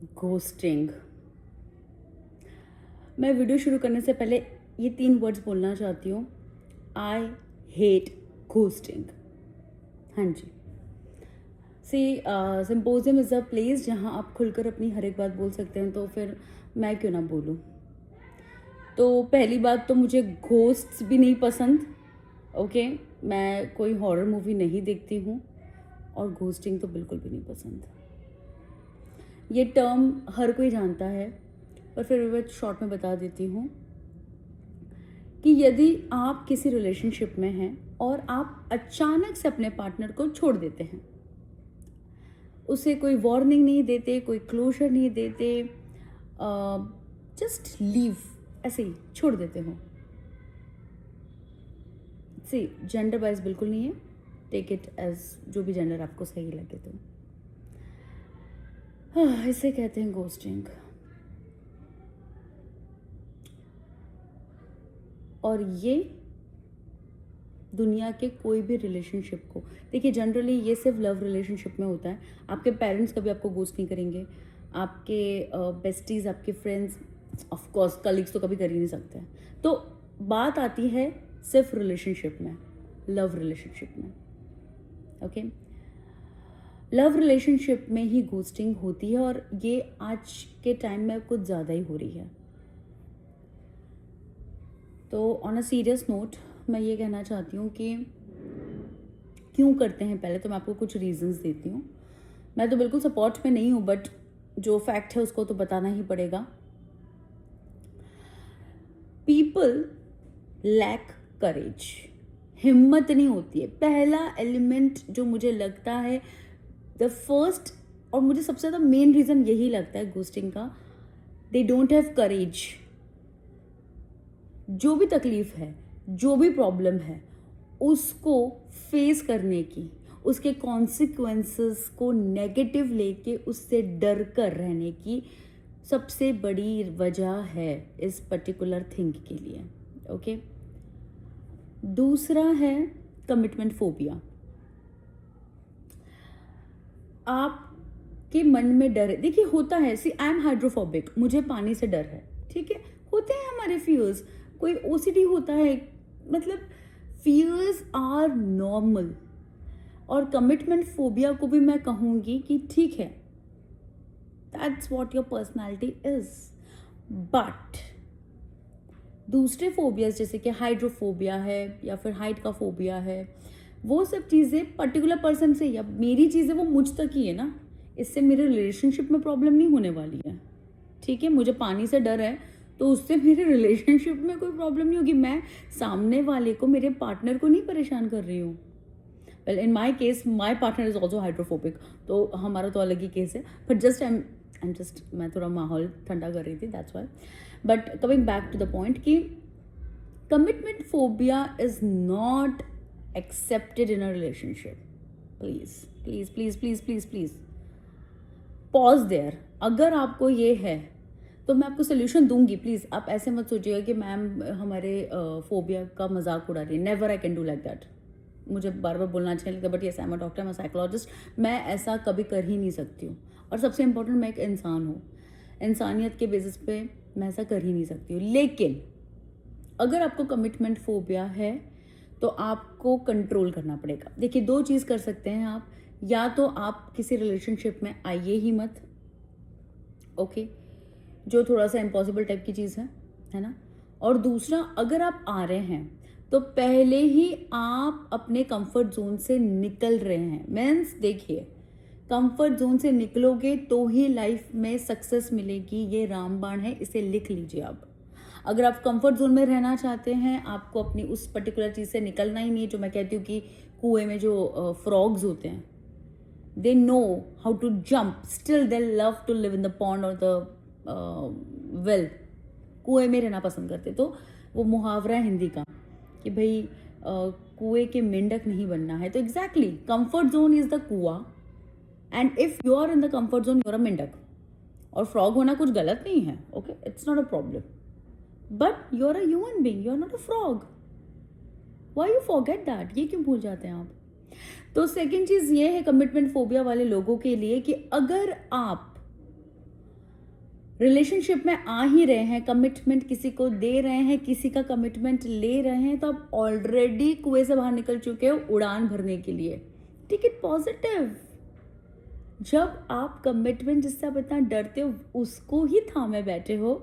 Ghosting. मैं video शुरू करने से पहले ये 3 वर्ड्स बोलना चाहती हूँ। I hate ghosting. हाँ जी। सी सिम्पोजियम इज़ अ प्लेस जहाँ आप खुलकर अपनी हर एक बात बोल सकते हैं, तो फिर मैं क्यों ना बोलूँ। तो पहली बात तो मुझे घोस्ट्स भी नहीं पसंद। ओके, मैं कोई हॉरर मूवी नहीं देखती हूँ और घोस्टिंग तो बिल्कुल भी नहीं पसंद। ये टर्म हर कोई जानता है, पर फिर मैं शॉर्ट में बता देती हूँ कि यदि आप किसी रिलेशनशिप में हैं और आप अचानक से अपने पार्टनर को छोड़ देते हैं, उसे कोई वार्निंग नहीं देते, कोई क्लोजर नहीं देते, जस्ट लीव, ऐसे ही छोड़ देते हो। सी जेंडर वाइज बिल्कुल नहीं है, टेक इट एज जो भी जेंडर आपको सही लगे। तो इसे कहते हैं घोस्टिंग। और ये दुनिया के कोई भी रिलेशनशिप को, देखिए जनरली ये सिर्फ लव रिलेशनशिप में होता है। आपके पेरेंट्स कभी आपको घोस्ट नहीं करेंगे, आपके बेस्टीज, आपके फ्रेंड्स, ऑफ कोर्स कलीग्स तो कभी कर ही नहीं सकते हैं। तो बात आती है सिर्फ रिलेशनशिप में, लव रिलेशनशिप में। ओके, लव रिलेशनशिप में ही घोस्टिंग होती है और ये आज के टाइम में कुछ ज़्यादा ही हो रही है। तो ऑन अ सीरियस नोट मैं ये कहना चाहती हूँ कि क्यों करते हैं, पहले तो मैं आपको कुछ रीजंस देती हूँ। मैं तो बिल्कुल सपोर्ट में नहीं हूँ, बट जो फैक्ट है उसको तो बताना ही पड़ेगा। पीपल लैक करेज, हिम्मत नहीं होती है। पहला एलिमेंट जो मुझे लगता है, द फर्स्ट, और मुझे सबसे ज़्यादा मेन रीज़न यही लगता है घोस्टिंग का, दे डोंट हैव करेज। जो भी तकलीफ है, जो भी प्रॉब्लम है, उसको फेस करने की, उसके कॉन्सिक्वेंसेस को नेगेटिव लेके उससे डर कर रहने की सबसे बड़ी वजह है इस पर्टिकुलर थिंग के लिए। ओके, दूसरा है कमिटमेंट फोबिया। आपके मन में डर है, देखिए होता है, सी आई एम हाइड्रोफोबिक, मुझे पानी से डर है, ठीक है, होते हैं हमारे फियर्स। कोई ओसीडी होता है, मतलब फियर्स आर नॉर्मल। और कमिटमेंट फोबिया को भी मैं कहूँगी कि ठीक है, that's what your personality is. But दूसरे फोबियाज जैसे कि हाइड्रोफोबिया है या फिर हाइट का फोबिया है, वो सब चीज़ें पर्टिकुलर पर्सन से, या मेरी चीज़ें वो मुझ तक ही है ना, इससे मेरे रिलेशनशिप में प्रॉब्लम नहीं होने वाली है। ठीक है, मुझे पानी से डर है तो उससे मेरे रिलेशनशिप में कोई प्रॉब्लम नहीं होगी। मैं सामने वाले को, मेरे पार्टनर को नहीं परेशान कर रही हूँ। Well, in my case my partner is also hydrophobic, तो हमारा तो अलग ही केस है। बट जस्ट मैं थोड़ा माहौल ठंडा कर रही थी, that's why. But coming back to the point कि commitment phobia is not accepted in a relationship. Please please please please please please pause there. अगर आपको ये है तो मैं आपको सोल्यूशन दूंगी, प्लीज़ आप ऐसे मत सोचिएगा कि मैम हमारे फोबिया का मजाक उड़ा रही है। Never I can do like that. मुझे बार बार बोलना अच्छा नहीं लगता, but yes I am a doctor, मैं साइकोलॉजिस्ट, मैं ऐसा कभी कर ही नहीं सकती हूँ। और सबसे इम्पोर्टेंट, मैं एक इंसान हूँ, इंसानियत के बेसिस पे मैं ऐसा कर ही नहीं सकती हूँ। लेकिन अगर आपको कमिटमेंट फोबिया है तो आपको कंट्रोल करना पड़ेगा। देखिए, 2 चीज़ कर सकते हैं आप, या तो आप किसी रिलेशनशिप में आइए ही मत, ओके, जो थोड़ा सा इम्पॉसिबल टाइप की चीज़ है ना। और दूसरा, अगर आप आ रहे हैं तो पहले ही आप अपने कंफर्ट जोन से निकल रहे हैं। मीन्स देखिए, कंफर्ट जोन से निकलोगे तो ही लाइफ में सक्सेस मिलेगी। ये रामबाण है, इसे लिख लीजिए आप। अगर आप कंफर्ट जोन में रहना चाहते हैं, आपको अपनी उस पर्टिकुलर चीज़ से निकलना ही नहीं है। जो मैं कहती हूँ कि कुएं में जो फ्रॉग्स होते हैं, they know how to jump, still they love to live in the pond or the well, कुएं में रहना पसंद करते। तो वो मुहावरा है हिंदी का कि भाई कुएं के मेंढक नहीं बनना है। तो exactly, comfort zone is the कुआ, and if you are in the comfort zone you are a मेंढक। और फ्रॉग होना कुछ गलत नहीं है, okay, it's not a problem, but you are a human being, you are not a frog. Why you forget that? ये क्यों भूल जाते हैं आप? तो सेकेंड चीज ये है कमिटमेंट फोबिया वाले लोगों के लिए कि अगर आप रिलेशनशिप में आ ही रहे हैं, कमिटमेंट किसी को दे रहे हैं, किसी का कमिटमेंट ले रहे हैं, तो आप ऑलरेडी कुएं से बाहर निकल चुके हो उड़ान भरने के लिए। Take it positive. जब आप कमिटमेंट जिससे आप इतना डरते हो उसको ही थामे बैठे हो,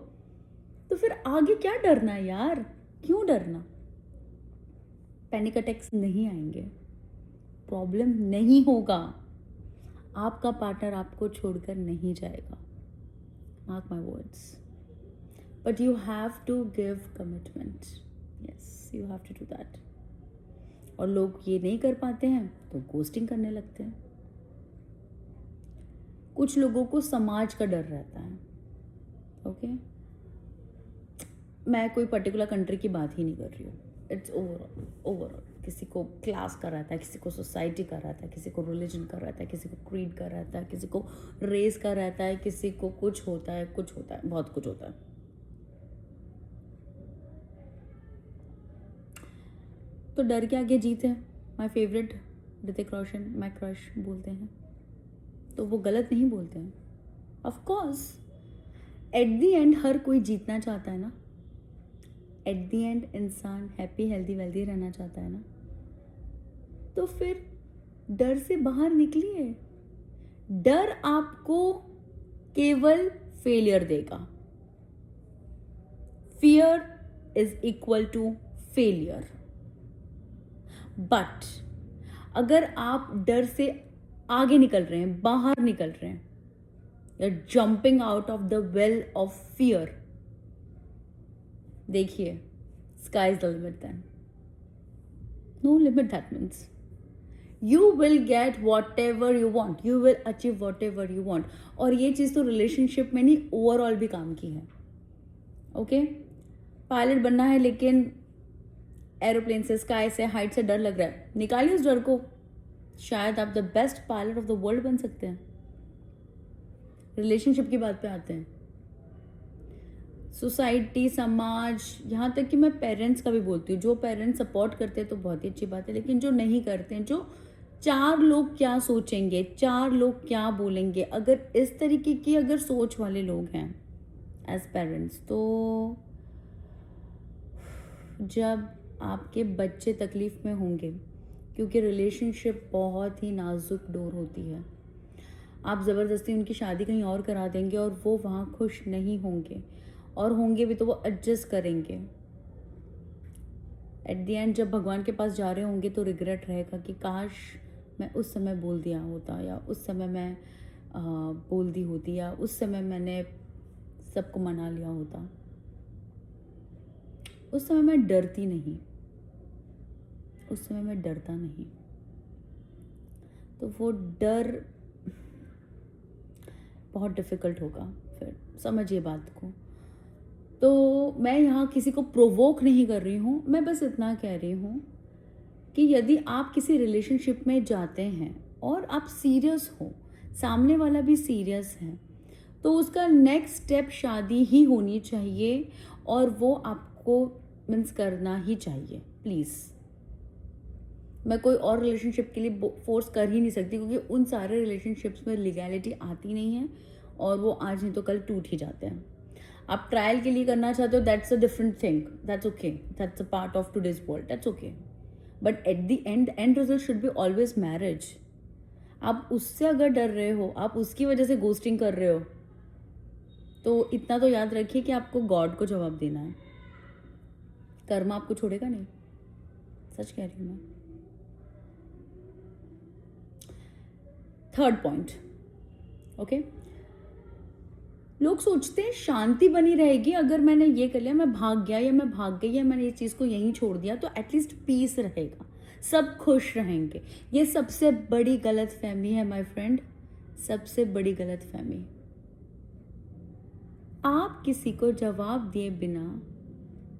तो फिर आगे क्या डरना यार, क्यों डरना? पैनिक अटैक्स नहीं आएंगे, प्रॉब्लम नहीं होगा, आपका पार्टनर आपको छोड़कर नहीं जाएगा, mark my words, but you have to give commitment, yes you have to do that। और लोग ये नहीं कर पाते हैं तो घोस्टिंग करने लगते हैं। कुछ लोगों को समाज का डर रहता है, ओके मैं कोई पर्टिकुलर कंट्री की बात ही नहीं कर रही हूँ, इट्स ओवरऑल किसी को क्लास का रहता है, किसी को सोसाइटी का रहता है, किसी को रिलीजन का रहता है, किसी को क्रीड का रहता है, किसी को रेस का रहता है, किसी को कुछ होता है, बहुत कुछ होता है। तो डर के आगे जीत है। My favourite Hrithik Roshan my crush बोलते हैं, तो वो गलत नहीं बोलते हैं। Of course at the end हर कोई जीतना चाहता है ना, एट द एंड इंसान हैप्पी हेल्दी वेल्दी रहना चाहता है ना, तो फिर डर से बाहर निकलिए। डर आपको केवल फेलियर देगा। Fear is equal to failure. But अगर आप डर से आगे निकल रहे हैं, बाहर निकल रहे हैं, या jumping out of the well of fear, देखिए sky is the limit then, no limit, that means you will get whatever you want, you will achieve whatever you want। और ये चीज़ तो रिलेशनशिप में नहीं, ओवरऑल भी काम की है। ओके पायलट बनना है लेकिन एरोप्लेन से, स्काई से, हाइट से डर लग रहा है, निकालिए उस डर को, शायद आप the best pilot of the world बन सकते हैं। रिलेशनशिप की बात पे आते हैं, सोसाइटी, समाज, यहाँ तक कि मैं पेरेंट्स का भी बोलती हूँ, जो पेरेंट्स सपोर्ट करते हैं तो बहुत ही अच्छी बात है, लेकिन जो नहीं करते हैं, जो चार लोग क्या सोचेंगे, चार लोग क्या बोलेंगे, अगर इस तरीके की अगर सोच वाले लोग हैं एज पेरेंट्स, तो जब आपके बच्चे तकलीफ में होंगे, क्योंकि रिलेशनशिप बहुत ही नाजुक डोर होती है, आप ज़बरदस्ती उनकी शादी कहीं और करा देंगे और वो वहाँ खुश नहीं होंगे, और होंगे भी तो वो एडजस्ट करेंगे। एट द एंड जब भगवान के पास जा रहे होंगे तो रिग्रेट रहेगा कि काश मैं उस समय बोल दिया होता, या उस समय मैं बोल दी होती, या उस समय मैंने सबको मना लिया होता, उस समय मैं डरती नहीं, उस समय मैं डरता नहीं। तो वो डर बहुत डिफ़िकल्ट होगा, फिर समझिए बात को। तो मैं यहाँ किसी को प्रोवोक नहीं कर रही हूँ, मैं बस इतना कह रही हूँ कि यदि आप किसी रिलेशनशिप में जाते हैं और आप सीरियस हो, सामने वाला भी सीरियस है, तो उसका नेक्स्ट स्टेप शादी ही होनी चाहिए, और वो आपको मीन्स करना ही चाहिए। प्लीज़, मैं कोई और रिलेशनशिप के लिए फोर्स कर ही नहीं सकती, क्योंकि उन सारे रिलेशनशिप्स में लीगैलिटी आती नहीं है, और वो आज नहीं तो कल टूट ही जाते हैं। आप ट्रायल के लिए करना चाहते हो, that's a different thing, that's okay, that's a part of today's world, that's okay, but at the and result should be always marriage. आप उससे अगर डर रहे हो, आप उसकी वजह से गोस्टिंग कर रहे हो, तो इतना तो याद रखिए कि आपको गॉड को जवाब देना है, कर्म आपको छोड़ेगा नहीं, सच कह रही हूँ मैं। थर्ड पॉइंट, ओके, लोग सोचते हैं शांति बनी रहेगी अगर मैंने ये कर लिया, मैं भाग गया या मैं भाग गई या मैंने ये चीज़ को यहीं छोड़ दिया, तो एटलीस्ट पीस रहेगा, सब खुश रहेंगे। ये सबसे बड़ी गलत फहमी है माय फ्रेंड, सबसे बड़ी गलत फहमी। आप किसी को जवाब दिए बिना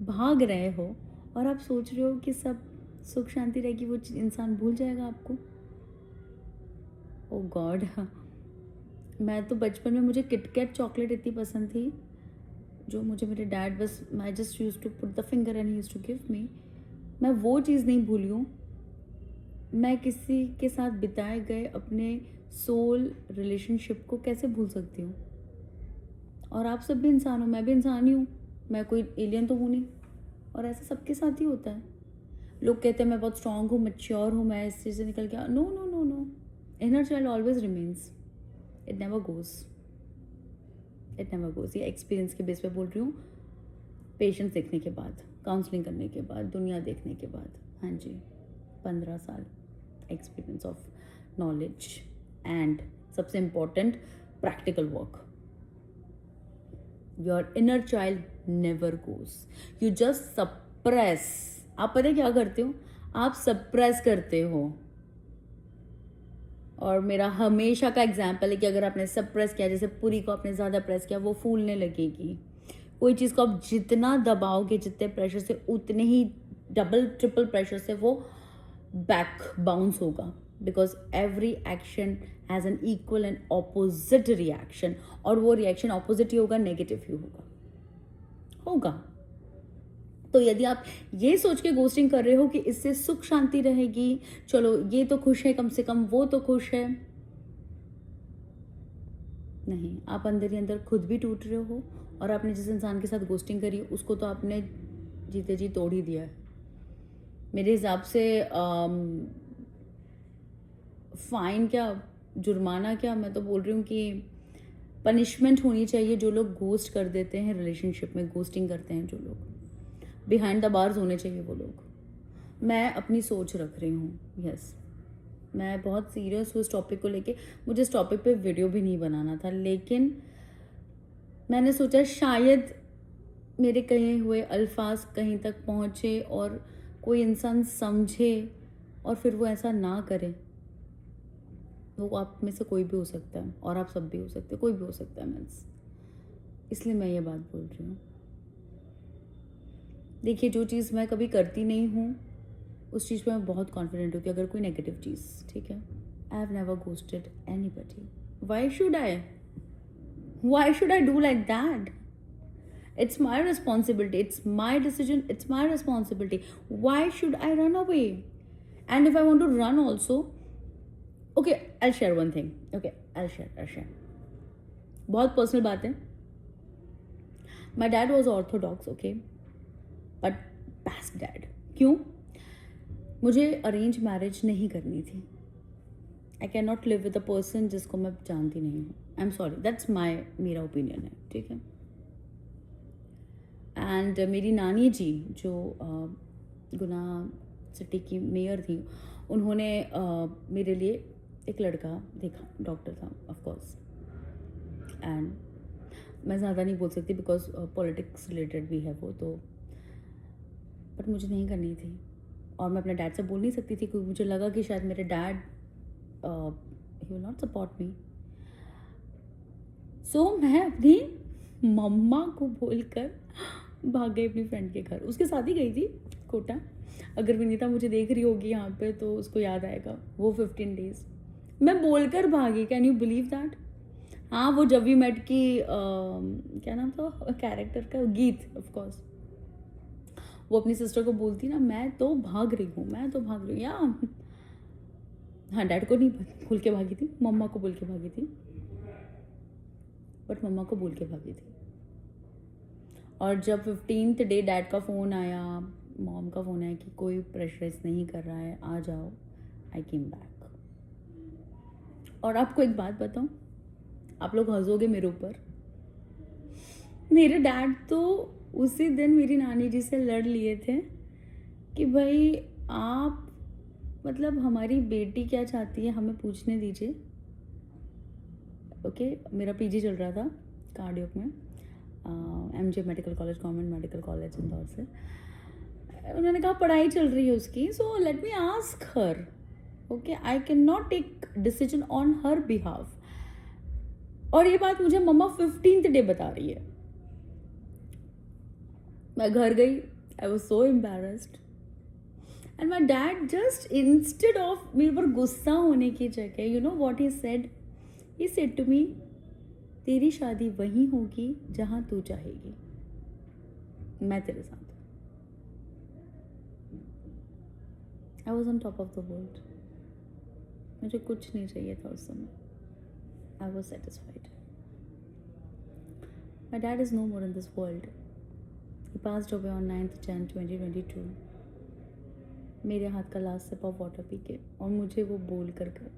भाग रहे हो और आप सोच रहे हो कि सब सुख शांति रहेगी, वो इंसान भूल जाएगा आपको। ओ गॉड, मैं तो बचपन में मुझे किटकैट चॉकलेट इतनी पसंद थी, जो मुझे मेरे डैड बस, I just use to put the finger and he use to give me, मैं वो चीज़ नहीं भूली हूँ। मैं किसी के साथ बिताए गए अपने सोल रिलेशनशिप को कैसे भूल सकती हूँ? और आप सब भी इंसान हो, मैं भी इंसान ही हूँ, मैं कोई एलियन तो हूँ नहीं। और ऐसा सबके साथ ही होता है। लोग कहते हैं मैं बहुत स्ट्रांग हूँ, मैच्योर हूँ, मैं इस चीज़ से निकल गया। No no no no, inner child always remains, it never goes, it never goes. ये एक्सपीरियंस के बेस पे बोल रही हूँ, पेशेंस देखने के बाद, काउंसलिंग करने के बाद, दुनिया देखने के बाद। हाँ जी, 15 साल एक्सपीरियंस ऑफ नॉलेज एंड सबसे important practical work. Your inner child never goes, you just suppress. आप पता है क्या करते हो? आप सप्रेस करते हो। और मेरा हमेशा का एग्जाम्पल है कि अगर आपने सप्रेस किया, जैसे पूरी को आपने ज़्यादा प्रेस किया, वो फूलने लगेगी। कोई चीज़ को आप जितना दबाओगे, जितने प्रेशर से, उतने ही डबल ट्रिपल प्रेशर से वो बैक बाउंस होगा। Because every action has an equal and opposite reaction, और वो रिएक्शन ऑपोजिट ही होगा, नेगेटिव ही होगा। तो यदि आप ये सोच के गोस्टिंग कर रहे हो कि इससे सुख शांति रहेगी, चलो ये तो खुश है, कम से कम वो तो खुश है, नहीं, आप अंदर ही अंदर खुद भी टूट रहे हो। और आपने जिस इंसान के साथ गोस्टिंग करी उसको तो आपने जीते जी तोड़ ही दिया है। मेरे हिसाब से फाइन क्या, जुर्माना क्या, मैं तो बोल रही हूँ कि पनिशमेंट होनी चाहिए। जो लोग गोस्ट कर देते हैं रिलेशनशिप में, गोस्टिंग करते हैं जो लोग, बिहाइंड द बार्स होने चाहिए वो लोग। मैं अपनी सोच रख रही हूँ, यस, मैं बहुत सीरियस हूँ इस टॉपिक को लेके। मुझे इस टॉपिक पे वीडियो भी नहीं बनाना था, लेकिन मैंने सोचा शायद मेरे कहे हुए अल्फाज कहीं तक पहुँचे और कोई इंसान समझे, और फिर वो ऐसा ना करे। वो आप में से कोई भी हो सकता है, और आप सब भी हो सकते हैं, कोई भी हो सकता है मीन्स, इसलिए मैं ये बात बोल रही हूँ। देखिए, जो चीज़ मैं कभी करती नहीं हूँ उस चीज़ पे मैं बहुत कॉन्फिडेंट हूँ कि अगर कोई नेगेटिव चीज़, ठीक है, I have never ghosted anybody. Why should I, why should I do like that? It's my responsibility, it's my decision, it's my responsibility. Why should I run away? And if I want to run also, okay, I'll share one thing. Okay, I'll share. बहुत personal बात है। My dad was orthodox, okay, but best dad. क्यों? मुझे arrange marriage नहीं करनी थी। I cannot live with a person जिसको मैं जानती नहीं हूँ। I'm sorry, that's मेरा ओपिनियन है, ठीक है। एंड मेरी नानी जी जो गुना सिटी की मेयर थी, उन्होंने मेरे लिए एक लड़का देखा, डॉक्टर था ऑफ कोर्स। एंड मैं ज़्यादा नहीं बोल सकती बिकॉज पॉलिटिक्स रिलेटेड भी है वो तो, बट मुझे नहीं करनी थी। और मैं अपने डैड से बोल नहीं सकती थी क्योंकि मुझे लगा कि शायद मेरे dad he will not support me. So मैं अपनी मम्मा को बोलकर भाग गई अपनी फ्रेंड के घर। उसके साथ ही गई थी कोटा। अगर विनीता मुझे देख रही होगी यहाँ पे तो उसको याद आएगा वो 15 डेज मैं बोलकर भागी। Can you believe that? हाँ, वो जब वी मेट की क्या नाम था कैरेक्टर का, गीत ऑफ कोर्स। वो अपनी सिस्टर को बोलती ना, मैं तो भाग रही हूँ या हाँ, डैड को नहीं भूल के भागी थी, मम्मा को बोल के भागी थी, बट मम्मा को बोल के भागी थी। और जब 15th डे डैड का फ़ोन आया, मॉम का फ़ोन आया कि कोई प्रेशराइज नहीं कर रहा है, आ जाओ, आई केम बैक। और आपको एक बात बताऊं, आप लोग हंसोगे मेरे ऊपर, मेरे डैड तो उसी दिन मेरी नानी जी से लड़ लिए थे कि भाई आप मतलब हमारी बेटी क्या चाहती है हमें पूछने दीजिए। ओके, मेरा पीजी चल रहा था कार्डियो में, MJ medical college, government medical college Indore से। उन्होंने कहा पढ़ाई चल रही है उसकी, so let me ask her. Okay, I can not take decision on her behalf. और ये बात मुझे मम्मा 15th डे बता रही है। मैं घर गई, I was so embarrassed and my dad just instead of मेरे पर गुस्सा होने की जगह, you know what he said to me, तेरी शादी वहीं होगी जहां तू चाहेगी, मैं तेरे साथ। I was on top of the world. मुझे कुछ नहीं चाहिए था उस समय, I was satisfied. My dad is no more in this world. He passed away on 9th Jan 2022. मेरे हाथ का लास्ट सिप ऑफ वाटर पी के, और मुझे वो बोल कर गए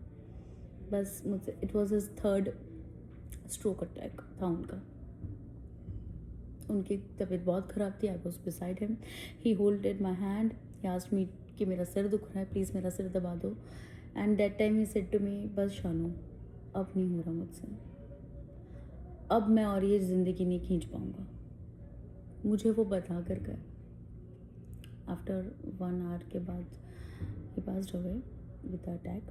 बस मुझसे. It was his 3rd stroke attack था उनका. उनकी तबीयत बहुत ख़राब थी. I was beside him. He holded my hand. He asked me कि मेरा सिर दुख रहा है, प्लीज़ मेरा सिर दबा दो. And that time he said to me, बस शानू अब नहीं हो रहा मुझसे, अब मैं और ये ज़िंदगी नहीं खींच पाऊँगा. मुझे वो बता कर गए. आफ्टर 1 आवर के बाद ही passed away with attack.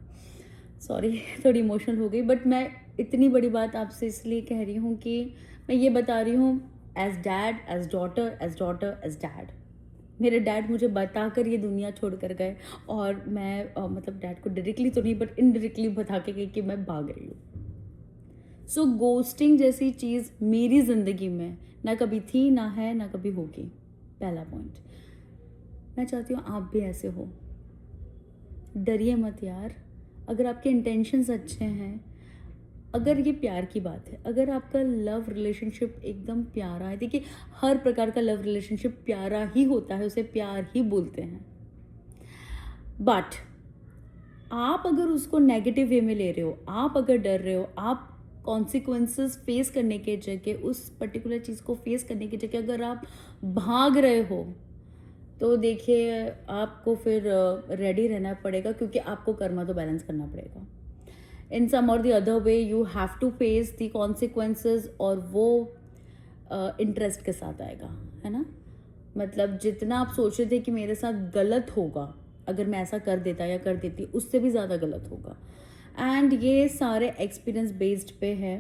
Sorry, थोड़ी इमोशनल हो गई, बट मैं इतनी बड़ी बात आपसे इसलिए कह रही हूँ कि मैं ये बता रही हूँ as dad, as daughter, as daughter, as dad. मेरे डैड मुझे बता कर ये दुनिया छोड़ कर गए, और मैं मतलब डैड को डायरेक्टली तो नहीं बट इनडायरेक्टली बता के गई कि मैं भाग रही हूँ. सो गोस्टिंग जैसी चीज़ मेरी ज़िंदगी में ना कभी थी, ना है, ना कभी होगी. पहला पॉइंट. मैं चाहती हूँ आप भी ऐसे हो. डरिए मत यार. अगर आपके इंटेंशंस अच्छे हैं, अगर ये प्यार की बात है, अगर आपका लव रिलेशनशिप एकदम प्यारा है, देखिए हर प्रकार का लव रिलेशनशिप प्यारा ही होता है, उसे प्यार ही बोलते हैं. बट आप अगर उसको नेगेटिव वे में ले रहे हो, आप अगर डर रहे हो, आप कॉन्सिक्वेंसेस फेस करने के जगह, उस पर्टिकुलर चीज़ को फेस करने की जगह अगर आप भाग रहे हो, तो देखिए आपको फिर रेडी रहना पड़ेगा, क्योंकि आपको कर्मा तो बैलेंस करना पड़ेगा. इन सम और the other way you have to face the consequences, और वो इंटरेस्ट के साथ आएगा, है ना. मतलब जितना आप सोच रहे थे कि मेरे साथ गलत होगा अगर मैं ऐसा कर देता या कर देती, उससे भी ज़्यादा गलत होगा. एंड ये सारे एक्सपीरियंस बेस्ड पे है.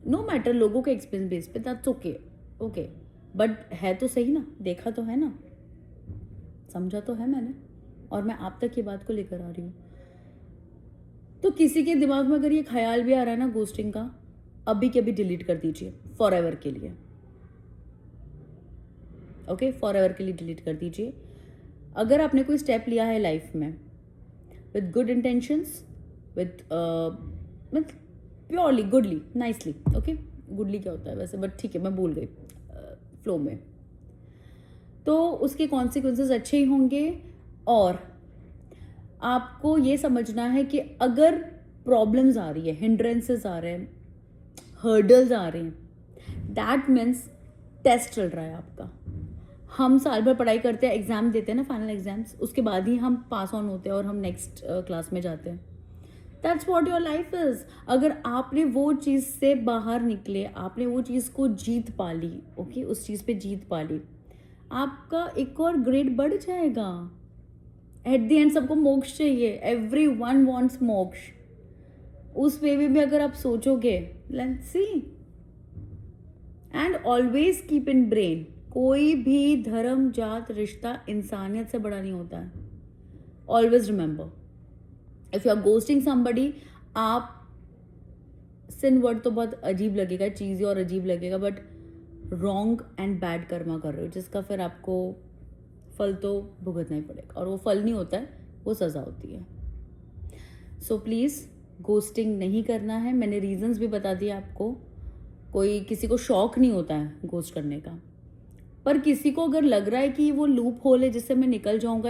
नो मैटर लोगों के एक्सपीरियंस बेस्ड पे, दैट्स ओके. ओके, बट है तो सही ना, देखा तो है ना, समझा तो है मैंने, और मैं आप तक ये बात को लेकर आ रही हूँ. तो किसी के दिमाग में अगर ये ख्याल भी आ रहा है ना गोस्टिंग का, अभी के अभी डिलीट कर दीजिए फॉर एवर के लिए. ओके, फॉर एवर के लिए डिलीट कर दीजिए. अगर आपने कोई स्टेप लिया है लाइफ में with good intentions, with purely goodly, nicely, okay, goodly क्या होता है वैसे, बट ठीक है मैं भूल गई फ्लो में, तो उसके कॉन्सिक्वेंसेस अच्छे ही होंगे. और आपको ये समझना है कि अगर प्रॉब्लम्स आ रही है, हिंड्रेंसेस आ रहे हैं, हर्डल्स आ रहे हैं, दैट मीन्स टेस्ट चल रहा है आपका. हम साल भर पढ़ाई करते हैं, एग्ज़ाम देते हैं ना, फाइनल एग्जाम्स, उसके बाद ही हम पास ऑन होते हैं और हम नेक्स्ट क्लास में जाते हैं. That's what your life is. अगर आपने वो चीज़ से बाहर निकले, आपने वो चीज़ को जीत पा ली, ओके, उस चीज़ पे जीत पा ली, आपका एक और ग्रेड बढ़ जाएगा. एट द एंड सबको मोक्ष चाहिए. एवरीवन वांट्स मोक्ष. उस वे में भी अगर आप सोचोगे, let's see. And always keep in brain, कोई भी धर्म, जात, रिश्ता इंसानियत से बड़ा नहीं होता है. Always remember, if you are ghosting somebody, आप, सिन वर्ड तो बहुत अजीब लगेगा, चीज़ी और अजीब लगेगा, but wrong and bad Karma कर रहे हो, जिसका फिर आपको फल तो भुगतना ही पड़ेगा. और वो फल नहीं होता है, वो सज़ा होती है. सो प्लीज़ गोस्टिंग नहीं करना है. मैंने रीजंस भी बता दिए आपको. कोई किसी को शौक नहीं होता है गोस्ट करने का, पर किसी को अगर लग रहा है कि वो लूप होल है जिससे मैं निकल जाऊंगा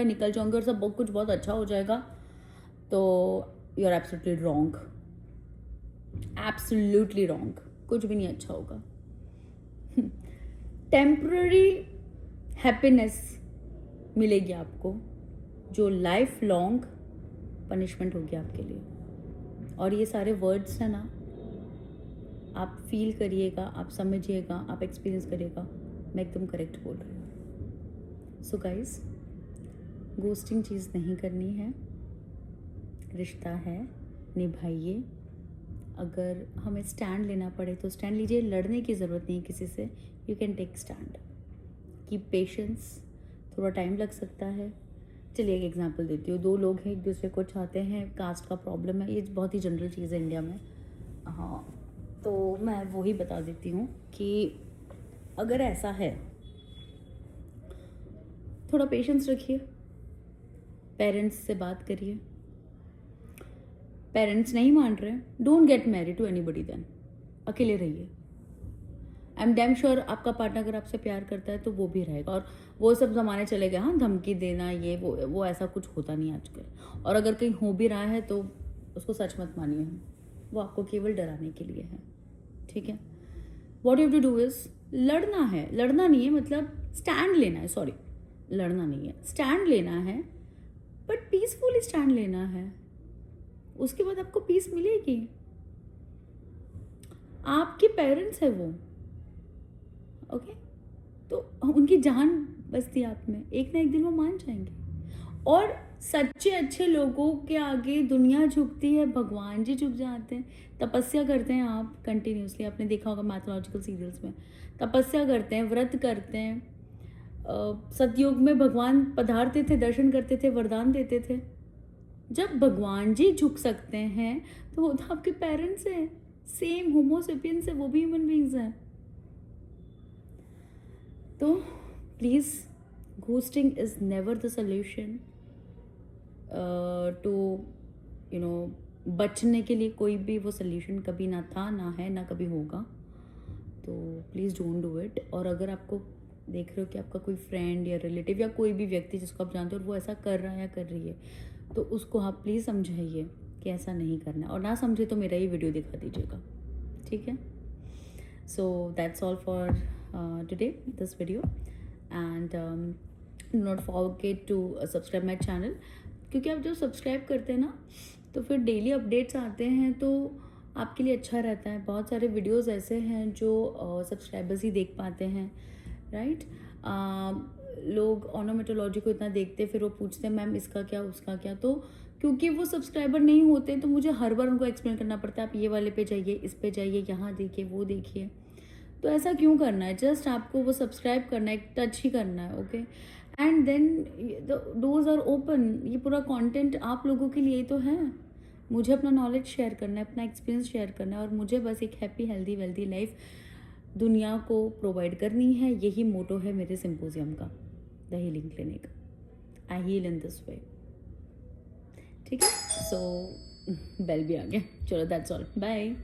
और सब कुछ बहुत अच्छा हो जाएगा, तो you are absolutely wrong. Absolutely wrong. कुछ भी नहीं अच्छा होगा. टेम्पररी हैप्पीनेस मिलेगी आपको, जो लाइफ लॉन्ग पनिशमेंट होगी आपके लिए. और ये सारे वर्ड्स हैं ना, आप फील करिएगा, आप समझिएगा, आप एक्सपीरियंस करिएगा, मैं एकदम करेक्ट बोल रही हूँ. सो गाइस, गोस्टिंग चीज़ नहीं करनी है. रिश्ता है, निभाइए. अगर हमें स्टैंड लेना पड़े तो स्टैंड लीजिए. लड़ने की ज़रूरत नहीं है किसी से. You can take stand. Keep patience. थोड़ा टाइम लग सकता है. चलिए एक एग्जांपल देती हूँ. 2 लोग हैं, एक दूसरे को चाहते हैं, कास्ट का प्रॉब्लम है, ये बहुत ही जनरल चीज़ है इंडिया में. हाँ, तो मैं वही बता देती हूँ कि अगर ऐसा है, थोड़ा पेशेंस रखिए. पेरेंट्स से बात करिए. पेरेंट्स नहीं मान रहे, don't get married to anybody. Then अकेले रहिए. आई एम डैम श्योर आपका पार्टनर अगर आपसे प्यार करता है तो वो भी रहेगा। और वो सब ज़माने चले गए, हाँ, धमकी देना ये वो ऐसा कुछ होता नहीं आजकल। और अगर कहीं हो भी रहा है तो उसको सच मत मानिए, वो आपको केवल डराने के लिए है, ठीक है। What you to do is लड़ना है, लड़ना नहीं है, मतलब स्टैंड लेना है, सॉरी, लड़ना नहीं है, स्टैंड लेना है, बट पीसफुली स्टैंड लेना है। उसके बाद आपको पीस मिलेगी। आपके पेरेंट्स है वो, ओके, तो उनकी जान बसती आप में, एक ना एक दिन वो मान जाएंगे। और सच्चे अच्छे लोगों के आगे दुनिया झुकती है, भगवान जी झुक जाते हैं। तपस्या करते हैं आप कंटिन्यूसली, आपने देखा होगा मैथोलॉजिकल सीरियल्स में, तपस्या करते हैं, व्रत करते हैं। सतयुग में भगवान पधारते थे, दर्शन करते थे, वरदान देते थे। जब भगवान जी झुक सकते हैं तो वो तो आपके पेरेंट्स हैं, सेम होमोसेपियंस है, वो भी ह्यूमन बीइंग्स हैं। तो please, ghosting is never the solution to you know, बचने के लिए कोई भी वो सोल्यूशन कभी ना था, ना है, ना कभी होगा। तो प्लीज़ डोंट डू इट। और अगर आपको देख रहे हो कि आपका कोई फ्रेंड या रिलेटिव या कोई भी व्यक्ति जिसको आप जानते हो और वो ऐसा कर रहा है या कर रही है, तो उसको आप प्लीज़ समझाइए कि ऐसा नहीं करना है। और ना समझे तो मेरा ये वीडियो दिखा दीजिएगा, ठीक है। So that's all for today this video, and do not forget to subscribe my channel, क्योंकि आप जब सब्सक्राइब करते हैं ना तो फिर डेली अपडेट्स आते हैं, तो आपके लिए अच्छा रहता है। बहुत सारे वीडियोस ऐसे हैं जो सब्सक्राइबर्स ही देख पाते हैं, राइट। लोग ऑर्नामेटोलॉजी को इतना देखते फिर वो पूछते हैं मैम इसका क्या, उसका क्या, तो क्योंकि वो सब्सक्राइबर नहीं होते तो मुझे हर बार उनको एक्सप्लेन करना पड़ता है, आप ये वाले पे जाइए, इस पे जाइए, यहाँ देखिए, वो देखिए। तो ऐसा क्यों करना है, जस्ट आपको वो सब्सक्राइब करना है, एक टच ही करना है, okay, and then the doors are open. ये पूरा कंटेंट आप लोगों के लिए तो है, मुझे अपना नॉलेज शेयर करना है, अपना एक्सपीरियंस शेयर करना है, और मुझे बस एक हैप्पी हेल्दी वेल्दी लाइफ दुनिया को प्रोवाइड करनी है। यही मोटो है मेरे सिंपोजियम का, the healing clinic. I heal in this way, ठीक है। सो बेल भी आ गया, चलो दैट्स ऑल, बाय।